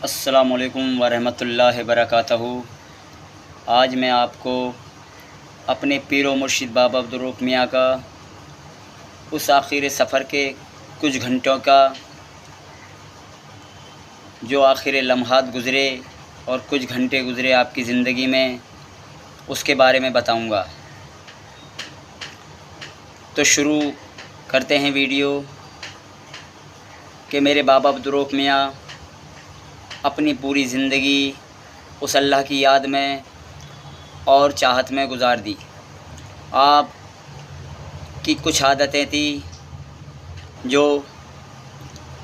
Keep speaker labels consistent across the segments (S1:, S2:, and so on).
S1: السلام علیکم ورحمۃ اللہ وبرکاتہ۔ آج میں آپ کو اپنے پیر و مرشد بابا عبدالرؤف میاں کا اس آخر سفر کے کچھ گھنٹوں کا جو آخر لمحات گزرے اور کچھ گھنٹے گزرے آپ کی زندگی میں، اس کے بارے میں بتاؤں گا۔ تو شروع کرتے ہیں ویڈیو کہ میرے بابا عبدالرؤف میاں اپنی پوری زندگی اس اللہ کی یاد میں اور چاہت میں گزار دی۔ آپ کی کچھ عادتیں تھیں جو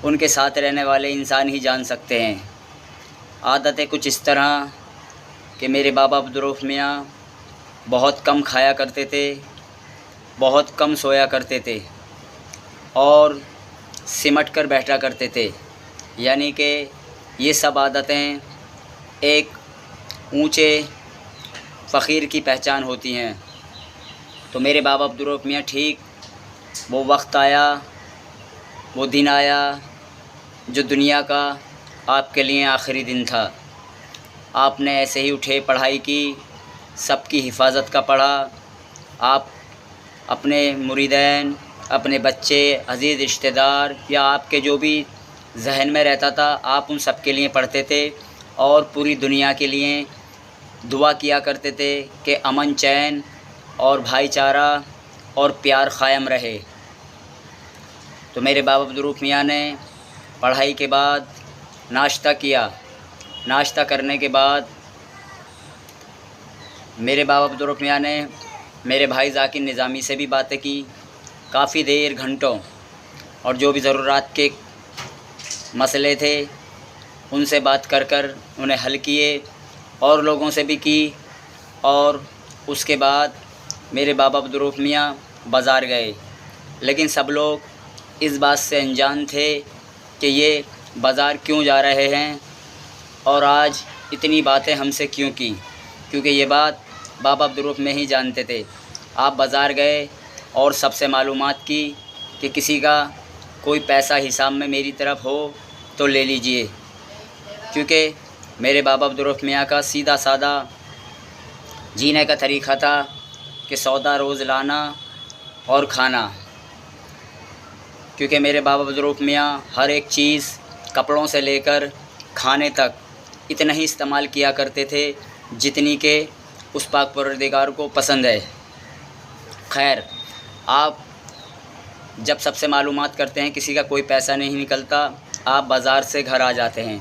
S1: ان کے ساتھ رہنے والے انسان ہی جان سکتے ہیں۔ عادتیں کچھ اس طرح کہ میرے بابا عبدالرؤف میاں بہت کم کھایا کرتے تھے، بہت کم سویا کرتے تھے اور سمٹ کر بیٹھا کرتے تھے، یعنی کہ یہ سب عادتیں ایک اونچے فقیر کی پہچان ہوتی ہیں۔ تو میرے بابا عبدالرؤف میاں ٹھیک وہ وقت آیا، وہ دن آیا جو دنیا کا آپ کے لیے آخری دن تھا۔ آپ نے ایسے ہی اٹھے، پڑھائی کی، سب کی حفاظت کا پڑھا۔ آپ اپنے مریدین، اپنے بچے، عزیز رشتہ دار یا آپ کے جو بھی ذہن میں رہتا تھا، آپ ان سب کے لیے پڑھتے تھے اور پوری دنیا کے لیے دعا کیا کرتے تھے کہ امن، چین اور بھائی چارہ اور پیار قائم رہے۔ تو میرے بابا عبدالرؤف میاں نے پڑھائی کے بعد ناشتہ کیا۔ ناشتہ کرنے کے بعد میرے بابا عبدالرؤف میاں نے میرے بھائی ذاکر نظامی سے بھی باتیں کی، کافی دیر، گھنٹوں، اور جو بھی ضروریات کے مسئلے تھے ان سے بات کر انہیں حل کیے، اور لوگوں سے بھی کی۔ اور اس کے بعد میرے بابا عبدالرؤف میاں بازار گئے، لیکن سب لوگ اس بات سے انجان تھے کہ یہ بازار کیوں جا رہے ہیں اور آج اتنی باتیں ہم سے کیوں کی، کیونکہ یہ بات بابا عبدالرؤف میں ہی جانتے تھے۔ آپ بازار گئے اور سب سے معلومات کی کہ کسی کا کوئی پیسہ حساب میں میری طرف ہو تو لے لیجئے، کیونکہ میرے بابا عبدالرؤف میاں کا سیدھا سادہ جینے کا طریقہ تھا کہ سودا روز لانا اور کھانا، کیونکہ میرے بابا عبدالرؤف میاں ہر ایک چیز، کپڑوں سے لے کر کھانے تک، اتنا ہی استعمال کیا کرتے تھے جتنی کہ اس پاک پروردگار کو پسند ہے۔ خیر، آپ جب سب سے معلومات کرتے ہیں، کسی کا کوئی پیسہ نہیں نکلتا، آپ بازار سے گھر آ جاتے ہیں۔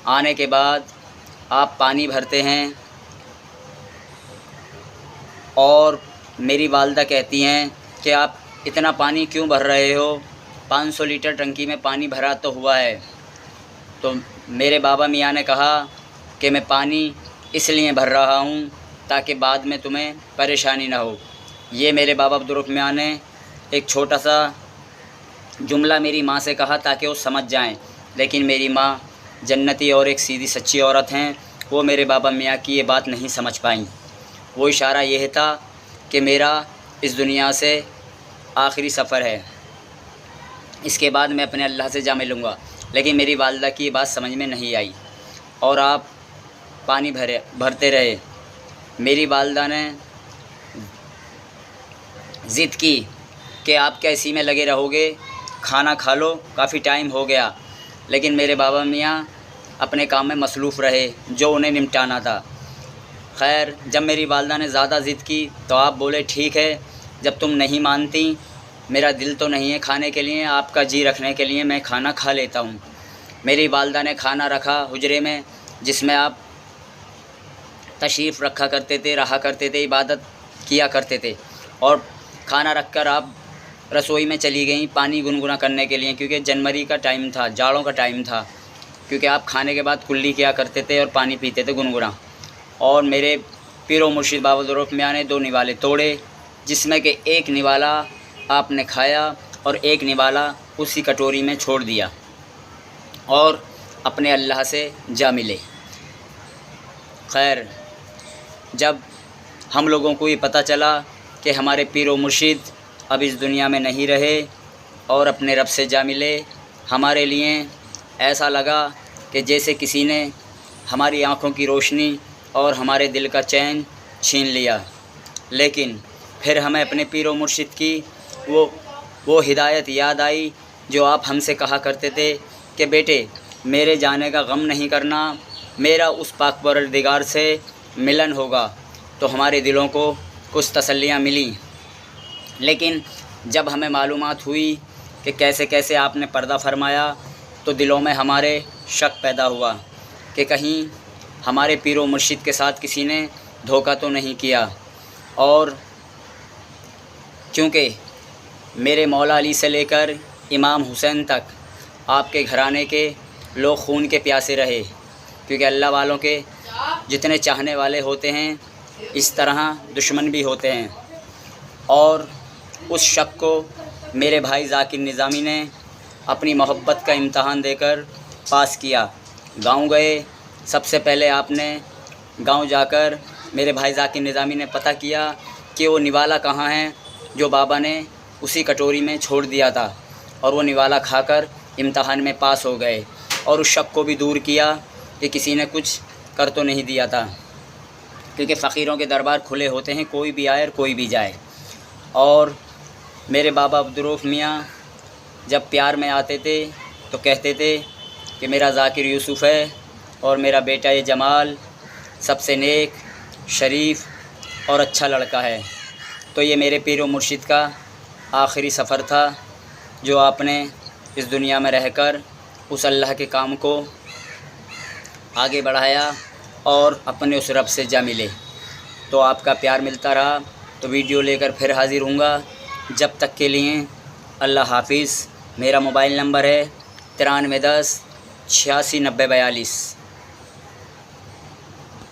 S1: آنے کے بعد آپ پانی بھرتے ہیں اور میری والدہ کہتی ہیں کہ آپ اتنا پانی کیوں بھر رہے ہو؟ 500 لیٹر ٹنکی میں پانی بھرا تو ہوا ہے۔ تو میرے بابا میاں نے کہا کہ میں پانی اس لیے بھر رہا ہوں تاکہ بعد میں تمہیں پریشانی نہ ہو۔ یہ میرے بابا عبدالرؤف میاں نے ایک چھوٹا سا جملہ میری ماں سے کہا تاکہ وہ سمجھ جائیں، لیکن میری ماں جنتی اور ایک سیدھی سچی عورت ہیں، وہ میرے بابا میاں کی یہ بات نہیں سمجھ پائیں۔ وہ اشارہ یہ تھا کہ میرا اس دنیا سے آخری سفر ہے، اس کے بعد میں اپنے اللہ سے جا ملوں گا، لیکن میری والدہ کی یہ بات سمجھ میں نہیں آئی اور آپ پانی بھرتے رہے۔ میری والدہ نے ضد کی کہ آپ کیا اسی میں لگے رہو گے، کھانا کھا لو، کافی ٹائم ہو گیا، لیکن میرے بابا میاں اپنے کام میں مصروف رہے جو انہیں نمٹانا تھا۔ خیر، جب میری والدہ نے زیادہ ضد کی تو آپ بولے ٹھیک ہے، جب تم نہیں مانتی، میرا دل تو نہیں ہے کھانے کے لیے، آپ کا جی رکھنے کے لیے میں کھانا کھا لیتا ہوں۔ میری والدہ نے کھانا رکھا حجرے میں، جس میں آپ تشریف رکھا کرتے تھے، رہا کرتے تھے، عبادت کیا کرتے تھے، اور کھانا رکھ کر آپ رسوئی میں چلی گئیں پانی گنگنا کرنے کے لیے، کیونکہ جنوری کا ٹائم تھا، جاڑوں کا ٹائم تھا، کیونکہ آپ کھانے کے بعد کلی کیا کرتے تھے اور پانی پیتے تھے گنگنا۔ اور میرے پیر و مرشد بابا عبدالرؤف میاں نے 2 نوالے توڑے، جس میں کہ ایک نوالا آپ نے کھایا اور ایک نوالا اسی کٹوری میں چھوڑ دیا اور اپنے اللہ سے جا ملے۔ خیر، جب ہم لوگوں کو یہ پتہ چلا کہ ہمارے پیر و مرشد اب اس دنیا میں نہیں رہے اور اپنے رب سے جا ملے، ہمارے لیے ایسا لگا کہ جیسے کسی نے ہماری آنکھوں کی روشنی اور ہمارے دل کا چین چھین لیا، لیکن پھر ہمیں اپنے پیر و مرشد کی وہ ہدایت یاد آئی جو آپ ہم سے کہا کرتے تھے کہ بیٹے میرے جانے کا غم نہیں کرنا، میرا اس پاک پروردگار سے ملن ہوگا۔ تو ہمارے دلوں کو کچھ تسلیاں ملیں، لیکن جب ہمیں معلومات ہوئی کہ کیسے کیسے آپ نے پردہ فرمایا تو دلوں میں ہمارے شک پیدا ہوا کہ کہیں ہمارے پیر و مرشد کے ساتھ کسی نے دھوکہ تو نہیں کیا۔ اور چونکہ میرے مولا علی سے لے کر امام حسین تک آپ کے گھرانے کے لوگ خون کے پیاسے رہے، کیونکہ اللہ والوں کے جتنے چاہنے والے ہوتے ہیں اس طرح دشمن بھی ہوتے ہیں۔ اور اس شک کو میرے بھائی ذاکر نظامی نے اپنی محبت کا امتحان دے کر پاس کیا۔ گاؤں گئے، سب سے پہلے آپ نے گاؤں جا کر میرے بھائی ذاکر نظامی نے پتہ کیا کہ وہ نوالا کہاں ہے جو بابا نے اسی کٹوری میں چھوڑ دیا تھا، اور وہ نوالا کھا کر امتحان میں پاس ہو گئے۔ اور اس شک کو بھی دور کیا کہ کسی نے کچھ کر تو نہیں دیا تھا، کیونکہ فقیروں کے دربار کھلے ہوتے ہیں، کوئی بھی آئے اور کوئی بھی جائے۔ اور میرے بابا عبدالرؤف میاں جب پیار میں آتے تھے تو کہتے تھے کہ میرا ذاکر یوسف ہے اور میرا بیٹا یہ جمال سب سے نیک، شریف اور اچھا لڑکا ہے۔ تو یہ میرے پیر و مرشد کا آخری سفر تھا جو آپ نے اس دنیا میں رہ کر اس اللہ کے کام کو آگے بڑھایا اور اپنے اس رب سے جا ملے۔ تو آپ کا پیار ملتا رہا تو ویڈیو لے کر پھر حاضر ہوں گا۔ جب تک کے لیے اللہ حافظ۔ میرا موبائل نمبر ہے 9310 869042۔